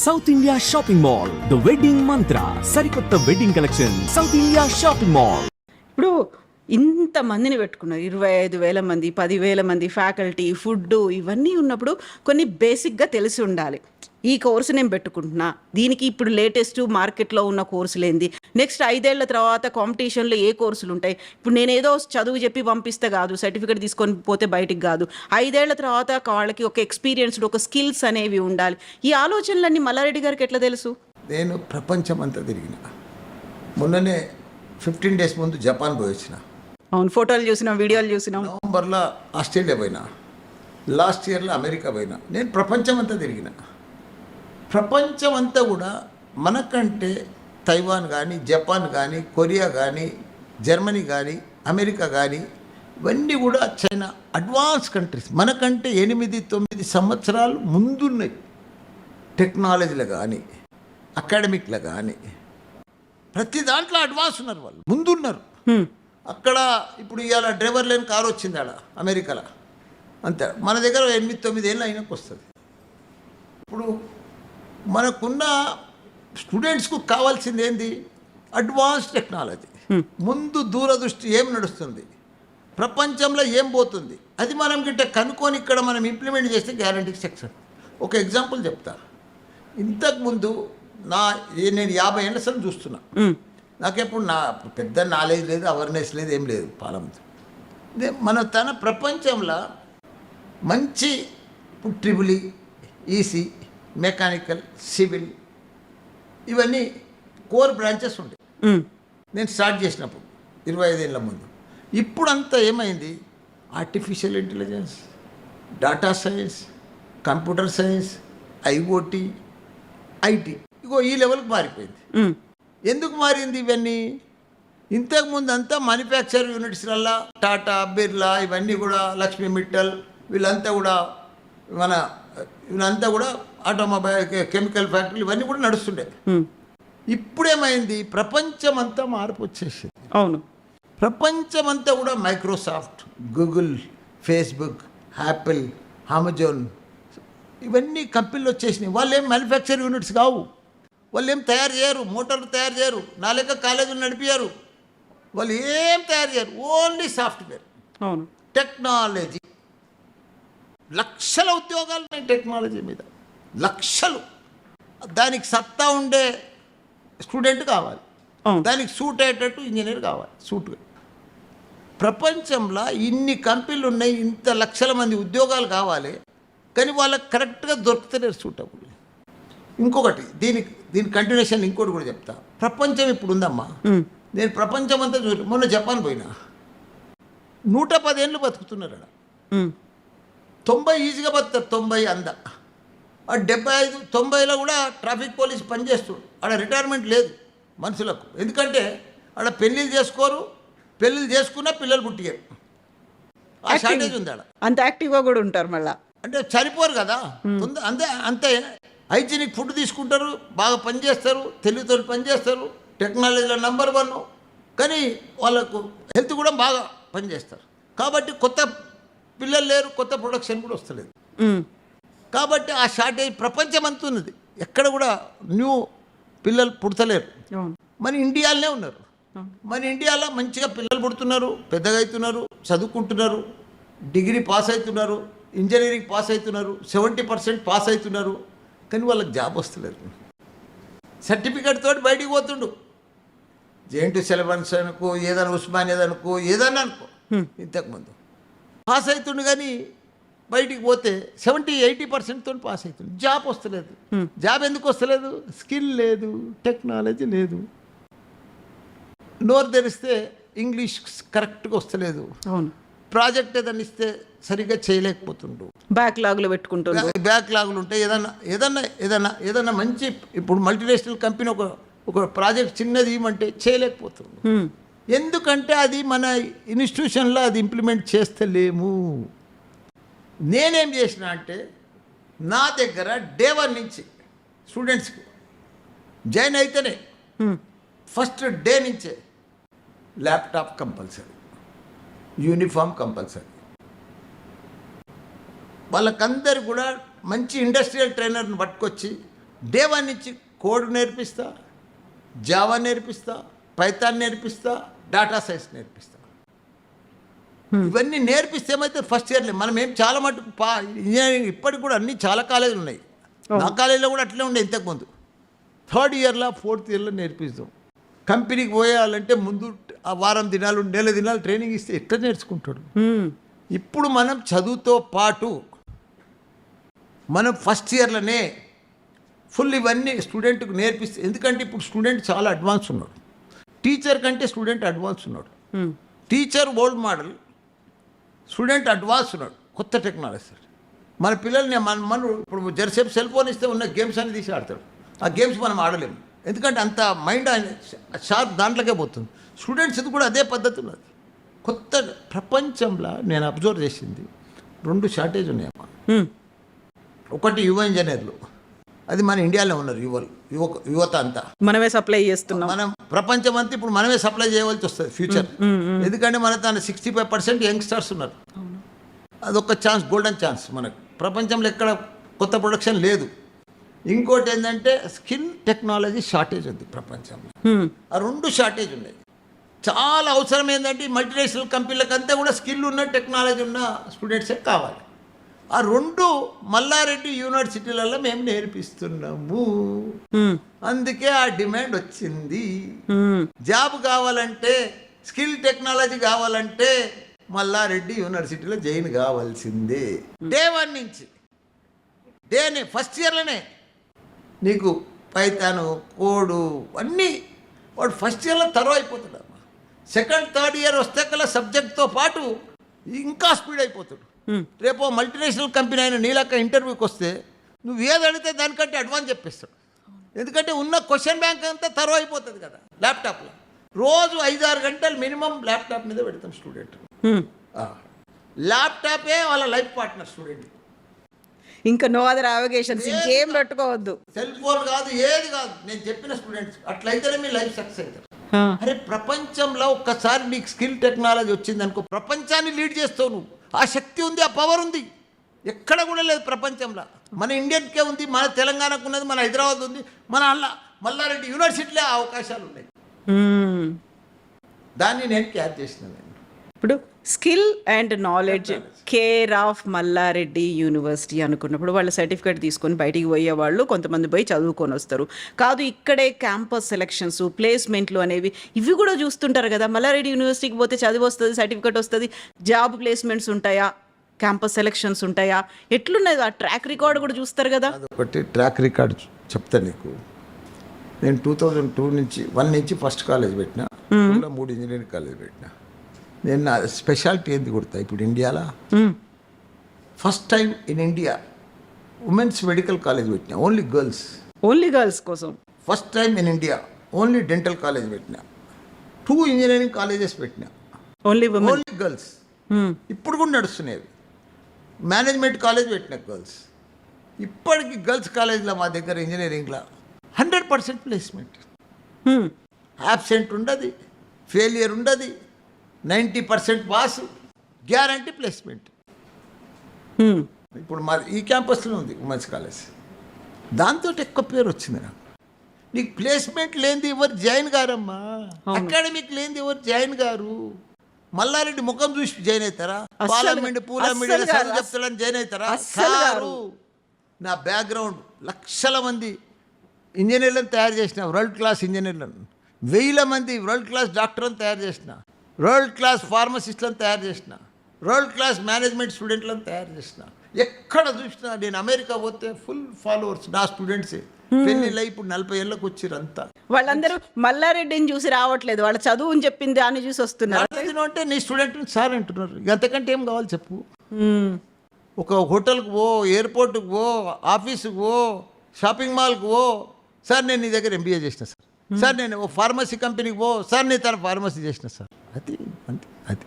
South India shopping mall the wedding మంత్ర సరికొత్త wedding collection south India shopping mall. ఇప్పుడు ఇంతమందిని పెట్టుకున్నారు, 25,000 మంది, 10,000 మంది, ఫ్యాకల్టీ, ఫుడ్, ఇవన్నీ ఉన్నప్పుడు కొన్ని బేసిక్గా తెలిసి ఉండాలి. ఈ కోర్సు నేను పెట్టుకుంటున్నా, దీనికి ఇప్పుడు లేటెస్ట్ మార్కెట్లో ఉన్న కోర్సులు ఏంది, నెక్స్ట్ 5 ఏళ్ల తర్వాత కాంపిటీషన్లో ఏ కోర్సులు ఉంటాయి. ఇప్పుడు నేను ఏదో చదువు చెప్పి పంపిస్తే కాదు, సర్టిఫికేట్ తీసుకొని పోతే బయటికి కాదు. 5 ఏళ్ల తర్వాత వాళ్ళకి ఒక ఎక్స్పీరియన్స్డ్, ఒక స్కిల్స్ అనేవి ఉండాలి. ఈ ఆలోచనలన్నీ మల్లారెడ్డి గారికి ఎట్లా తెలుసు? నేను ప్రపంచం అంతా తిరిగిన. మొన్ననే 15 days ముందు జపాన్ పోయి వచ్చిన. అవును, ఫోటోలు చూసినాం, వీడియోలు చూసినాం. నవంబర్లో ఆస్ట్రేలియా పోయినా, లాస్ట్ ఇయర్లో అమెరికా పోయినా. నేను ప్రపంచం అంతా తిరిగిన. ప్రపంచం అంతా కూడా మనకంటే తైవాన్ కానీ, జపాన్ కానీ, కొరియా కానీ, జర్మనీ కానీ, అమెరికా కానీ, ఇవన్నీ కూడా చైనా అడ్వాన్స్ కంట్రీస్. మనకంటే 8-9 సంవత్సరాలు ముందున్నాయి. టెక్నాలజీలో కానీ, అకాడమిక్లో కానీ, ప్రతి దాంట్లో అడ్వాన్స్ ఉన్నారు, వాళ్ళు ముందున్నారు. అక్కడ ఇప్పుడు ఇవాళ డ్రైవర్ లేని కారు వచ్చింది ఆడ అమెరికాలో, అంతే. మన దగ్గర 8-9 ఏళ్ళు అయినాక వస్తుంది. ఇప్పుడు మనకున్న స్టూడెంట్స్కు కావాల్సింది ఏంది? Advance technology. ముందు దూరదృష్టి, ఏం నడుస్తుంది ప్రపంచంలో, ఏం పోతుంది, అది మనం గిట్ట కనుక్కొని ఇక్కడ మనం ఇంప్లిమెంట్ చేస్తే గ్యారంటీ సక్సెస్. ఒక ఎగ్జాంపుల్ చెప్తా. ఇంతకుముందు నేను 50 ఏళ్ళ సార్ చూస్తున్నా. నాకెప్పుడు పెద్ద నాలెడ్జ్ లేదు, అవేర్నెస్ లేదు, ఏం లేదు పాలనతో. మన ప్రపంచంలో మంచి ఇప్పుడు ట్రిపుల్ ఈసీ, మెకానికల్, సివిల్, ఇవన్నీ కోర్ బ్రాంచెస్ ఉండే నేను స్టార్ట్ చేసినప్పుడు 25 ఏళ్ళ ముందు. ఇప్పుడంతా ఏమైంది? Artificial intelligence, data science, computer science, IoT, IT, ఇగో ఈ లెవెల్కి మారిపోయింది. ఎందుకు మారింది ఇవన్నీ? ఇంతకుముందు అంతా మ్యానుఫ్యాక్చర్ యూనిట్స్లల్లా టాటా, బిర్లా, ఇవన్నీ కూడా లక్ష్మీ మిట్టల్, వీళ్ళంతా కూడా ఇవంతా కూడా ఆటోమొబైల్, కెమికల్ ఫ్యాక్టరీలు, ఇవన్నీ కూడా నడుస్తుండే. ఇప్పుడేమైంది? ప్రపంచం అంతా మార్పు వచ్చేసింది. అవును, ప్రపంచమంతా కూడా Microsoft, Google, Facebook, Apple, Amazon, ఇవన్నీ కంపెనీలు వచ్చేసినాయి. వాళ్ళు ఏం మ్యానుఫ్యాక్చర్ యూనిట్స్ కావు, వాళ్ళు ఏం తయారు చేయరు, మోటార్లు తయారు చేయరు, నా లెక్క కాలేజీలు నడిపారు, వాళ్ళు ఏం తయారు చేయరు, ఓన్లీ సాఫ్ట్వేర్. అవును, టెక్నాలజీ. లక్షల ఉద్యోగాలు ఉన్నాయి టెక్నాలజీ మీద, లక్షలు. దానికి సత్తా ఉండే స్టూడెంట్ కావాలి, దానికి సూట్ అయ్యేటట్టు ఇంజనీర్ కావాలి, సూట్. ప్రపంచంలో ఇన్ని కంపెనీలు ఉన్నాయి, ఇంత లక్షల మంది ఉద్యోగాలు కావాలి, కానీ వాళ్ళకి కరెక్ట్గా దొరుకుతలేరు సూటబుల్. ఇంకొకటి, దీని కంటిన్యూషన్ ఇంకోటి కూడా చెప్తా. ప్రపంచం ఇప్పుడు ఉందమ్మా, నేను ప్రపంచం అంతా మొన్న జపాన్ పోయినా, 110 ఏళ్ళు బతుకుతున్నారు అక్కడ. 90 ఈజీగా బతుకుతారు, 90 అంద. 75, 90లో కూడా ట్రాఫిక్ పోలీస్ పనిచేస్తాడు. ఆడ రిటైర్మెంట్ లేదు మనుషులకు, ఎందుకంటే ఆడ పెళ్ళిళ్ళు చేసుకోరు, పెళ్ళిళ్ళు చేసుకున్నా పిల్లలు పుట్టిగారు. ఆ షార్టేజ్ ఉంది ఆడ. అంత యాక్టివ్గా కూడా ఉంటారు మళ్ళీ, అంటే సరిపోరు కదా. అంతే హైజీనిక్ ఫుడ్ తీసుకుంటారు, బాగా పనిచేస్తారు, తెలివితో పనిచేస్తారు, టెక్నాలజీలో నెంబర్ 1. కానీ వాళ్ళకు హెల్త్ కూడా బాగా పనిచేస్తారు. కాబట్టి కొత్త పిల్లలు లేరు, కొత్త ప్రొడక్షన్ కూడా వస్తలేదు. కాబట్టి ఆ షార్టేజ్ ప్రపంచం అంతా ఉన్నది, ఎక్కడ కూడా న్యూ పిల్లలు పుడతలేరు. మన ఇండియాలోనే ఉన్నారు. మన ఇండియాలో మంచిగా పిల్లలు పుడుతున్నారు, పెద్దగా అవుతున్నారు, చదువుకుంటున్నారు, డిగ్రీ పాస్ అవుతున్నారు, ఇంజనీరింగ్ పాస్ అవుతున్నారు, 70% పాస్ అవుతున్నారు, కానీ వాళ్ళకి జాబ్ వస్తలేదు. సర్టిఫికేట్ తోటి బయటికి పోతుండు. జేఎన్టీ సిలబస్ అనుకో, ఏదైనా ఉస్మానియా అనుకో, ఏదన్నా అనుకో, ఇంతకుముందు పాస్ అవుతుండు, కానీ బయటికి పోతే 70-80% తోటి పాస్ అవుతుంది, జాబ్ వస్తలేదు. జాబ్ ఎందుకు వస్తలేదు? స్కిల్ లేదు, టెక్నాలజీ లేదు. నోరు తెరిస్తే ఇంగ్లీష్ కరెక్ట్గా వస్తలేదు. అవును, ప్రాజెక్ట్ ఏదైనా ఇస్తే సరిగ్గా చేయలేకపోతుండు, బ్యాక్లాగ్లు పెట్టుకుంటుండ్రు. బ్యాక్లాగులు ఉంటాయి. ఏదన్నా మంచి, ఇప్పుడు మల్టీనేషనల్ కంపెనీ ఒక ప్రాజెక్ట్ చిన్నది ఇవ్వమంటే చేయలేకపోతుండు. ఎందుకంటే అది మన ఇన్స్టిట్యూషన్లో అది ఇంప్లిమెంట్ చేస్తలేము. నేనేం చేసిన అంటే, నా దగ్గర డే 1 నుంచి స్టూడెంట్స్కి జాయిన్ అయితేనే ఫస్ట్ డే నుంచే ల్యాప్టాప్ కంపల్సరీ, యూనిఫామ్ కంపల్సరీ. వాళ్ళకందరు కూడా మంచి ఇండస్ట్రియల్ ట్రైనర్ని పట్టుకొచ్చి డే 1 నుంచి కోడ్ నేర్పిస్తా, జావా నేర్పిస్తా, పైథాన్ నేర్పిస్తా, డేటా సైన్స్ నేర్పిస్తా. ఇవన్నీ నేర్పిస్తే ఏమైతే ఫస్ట్ ఇయర్లే మనం ఏం చాలా మటుకు ఇంజనీరింగ్ ఇప్పటికి కూడా అన్ని చాలా కాలేజీలు ఉన్నాయి. నా కాలేజీలో కూడా అట్లే ఉండే ఇంతకుముందు. 3rd ఇయర్లో 4th ఇయర్లో నేర్పిస్తాం. కంపెనీకి పోయాలంటే ముందు ఆ వారం దినాలు 1 నెల దినాలు ట్రైనింగ్ ఇస్తే ఎట్లా నేర్చుకుంటాడు. ఇప్పుడు మనం చదువుతో పాటు మనం ఫస్ట్ ఇయర్లోనే ఫుల్ ఇవన్నీ స్టూడెంట్కి నేర్పిస్తే, ఎందుకంటే ఇప్పుడు స్టూడెంట్ చాలా అడ్వాన్స్ ఉన్నాడు. టీచర్ కంటే స్టూడెంట్ అడ్వాన్స్ ఉన్నాడు. Teacher old model, student advance ఉన్నాడు, కొత్త టెక్నాలజీ. మన పిల్లల్ని మనం ఇప్పుడు జరసేపు సెల్ ఫోన్ ఇస్తే ఉన్న గేమ్స్ అని తీసి ఆడతాడు. ఆ గేమ్స్ మనం ఆడలేము, ఎందుకంటే అంత మైండ్ షార్ప్ దాంట్లోకే పోతుంది. స్టూడెంట్స్ కూడా అదే పద్ధతి ఉన్నది. కొత్త ప్రపంచంలో నేను అబ్జర్వ్ చేసింది 2 షార్టేజ్ ఉన్నాయమ్మా. ఒకటి యువ ఇంజనీర్లు, అది మన ఇండియాలో ఉన్నారు యువత అంతా. మనమే సప్లై చేస్తున్నాం. మనం ప్రపంచం అంతా ఇప్పుడు మనమే సప్లై చేయవలసి వస్తుంది ఫ్యూచర్. ఎందుకంటే మన తన 65% యంగ్స్టర్స్ ఉన్నారు. అదొక ఛాన్స్, గోల్డెన్ ఛాన్స్ మనకు. ప్రపంచంలో ఎక్కడ కొత్త ప్రొడక్షన్ లేదు. ఇంకోటి ఏంటంటే స్కిల్ టెక్నాలజీ షార్టేజ్ ఉంది ప్రపంచంలో. ఆ 2 షార్టేజ్ ఉన్నాయి. చాలా అవసరం ఏంటంటే మల్టీనేషనల్ కంపెనీలకంతా కూడా స్కిల్ ఉన్న టెక్నాలజీ ఉన్న స్టూడెంట్సే కావాలి. ఆ 2 మల్లారెడ్డి యూనివర్సిటీలలో మేము నేర్పిస్తున్నాము. అందుకే ఆ డిమాండ్ వచ్చింది. జాబ్ కావాలంటే, స్కిల్ టెక్నాలజీ కావాలంటే మల్లారెడ్డి యూనివర్సిటీలో జాయిన్ కావాల్సిందే. డే 1 నుంచి ఫస్ట్ ఇయర్లోనే నీకు పైథాను, కోడు అన్నీ వాడు ఫస్ట్ ఇయర్లో తరువు అయిపోతాడు. 2nd, 3rd ఇయర్ వస్తే కల్లా సబ్జెక్ట్తో పాటు ఇంకా స్పీడ్ అయిపోతాడు. రేపు మల్టీనేషనల్ కంపెనీ అయిన నీలక్క ఇంటర్వ్యూకి వస్తే నువ్వు ఏది అడిగితే దానికంటే అడ్వాన్స్ చెప్పేస్తాడు. ఎందుకంటే ఉన్న క్వశ్చన్ బ్యాంక్ అంతా తరువు అయిపోతుంది కదా ల్యాప్టాప్లో. రోజు 5-6 గంటలు మినిమం ల్యాప్టాప్ మీద పెడతాం స్టూడెంట్. ల్యాప్టాపే వాళ్ళ లైఫ్ పార్ట్నర్ స్టూడెంట్. ఇంకా నో అదర్ అవగేషన్స్, ఇంకేం పెట్టుకోవద్దు. సెల్ ఫోన్ కాదు, ఏది కాదు. నేను చెప్పిన స్టూడెంట్స్ అట్లయితేనే మీ లైఫ్ సక్సెస్ అవుతారు. అరే ప్రపంచంలో ఒక్కసారి నీకు స్కిల్ టెక్నాలజీ వచ్చింది అనుకో, ప్రపంచాన్ని లీడ్ చేస్తావు నువ్వు. ఆ శక్తి ఉంది, ఆ పవర్ ఉంది. ఎక్కడ కూడా లేదు ప్రపంచంలో. మన ఇండియన్కే ఉంది, మన తెలంగాణకు ఉన్నది, మన హైదరాబాద్ ఉంది, మన మల్లారెడ్డి యూనివర్సిటీలో అవకాశాలు ఉన్నాయి. దాన్ని నేను క్యాచ్ చేసిన. ఇప్పుడు skill and knowledge care of Malla Reddy university అనుకున్నప్పుడు వాళ్ళ సర్టిఫికేట్ తీసుకొని బయటికి పోయే వాళ్ళు కొంతమంది పోయి చదువుకొని వస్తారు. కాదు ఇక్కడే క్యాంపస్ సెలక్షన్స్, ప్లేస్మెంట్లు అనేవి ఇవి కూడా చూస్తుంటారు కదా. మల్లారెడ్డి యూనివర్సిటీకి పోతే చదివి వస్తుంది, సర్టిఫికేట్ వస్తుంది, జాబ్ ప్లేస్మెంట్స్ ఉంటాయా, క్యాంపస్ సెలక్షన్స్ ఉంటాయా, ఎట్లున్నది ఆ ట్రాక్ రికార్డ్ కూడా చూస్తారు కదా. అదొకటి ట్రాక్ రికార్డ్ చెప్తా నీకు. నేను 2002 నుంచి 1 నుంచి ఫస్ట్ కాలేజ్ పెట్టినా, 3 ఇంజనీరింగ్ కాలేజ్ పెట్టినా. నేను నా స్పెషాలిటీ ఏంది కొడతా ఇప్పుడు ఇండియాలో. First time in India women's medical college పెట్టినా, ఓన్లీ గర్ల్స్ కోసం. First time in India only dental college పెట్టినా. 2 ఇంజనీరింగ్ కాలేజెస్ పెట్టినా, ఓన్లీ గర్ల్స్. ఇప్పుడు కూడా నడుస్తున్నాయి. మేనేజ్మెంట్ కాలేజ్ పెట్టిన గర్ల్స్. ఇప్పటికి గర్ల్స్ కాలేజ్లో మా దగ్గర ఇంజనీరింగ్లో 100% ప్లేస్మెంట్. యాబ్సెంట్ ఉండదు, ఫెయిలియర్ ఉండదు, 90% పాస్, గ్యారంటీ ప్లేస్మెంట్. ఇప్పుడు మా ఈ క్యాంపస్లో ఉంది ఉమెన్స్ కాలేజ్. దాంతో ఎక్కువ పేరు వచ్చింది నాకు. నీకు ప్లేస్మెంట్ లేనిది ఎవరు జాయిన్ గారమ్మా, అకాడమిక్ లేనిది ఎవరు జాయిన్ గారు. మల్లారెడ్డి ముఖం చూసి జాయిన్ అవుతారా? పార్లమెంట్ చదువు చెప్తాడని జాయిన్ అవుతారా? సారు. నా బ్యాక్గ్రౌండ్ లక్షల మంది ఇంజనీర్లను తయారు చేసిన, వరల్డ్ క్లాస్ ఇంజనీర్లను, 1000 మంది వరల్డ్ క్లాస్ డాక్టర్లను తయారు చేసిన, వరల్డ్ క్లాస్ ఫార్మసిస్ట్లను తయారు చేసిన, వరల్డ్ క్లాస్ మేనేజ్మెంట్ స్టూడెంట్లను తయారు చేసిన. ఎక్కడ చూసినా నేను అమెరికా పోతే ఫుల్ ఫాలోవర్స్ నా స్టూడెంట్సే. పెళ్ళిళ్ళు ఇప్పుడు 40 ఏళ్ళకి వచ్చిర్రు అంతా. వాళ్ళందరూ మల్లారెడ్డిని చూసి రావట్లేదు, వాళ్ళ చదువు అని చెప్పింది దాన్ని చూసి వస్తున్నారు. అంటే నీ స్టూడెంట్ సార్ అంటున్నారు. అంతకంటే ఏం కావాలి చెప్పు. ఒక హోటల్కి పో, ఎయిర్పోర్ట్కి పో, ఆఫీస్కి పో, షాపింగ్ మాల్కి పో, సార్ నేను నీ దగ్గర MBA చేసిన సార్, సార్ నేను ఫార్మసీ కంపెనీకి పో, సార్ నేను తన ఫార్మసీ చేసిన సార్. అది అంతే.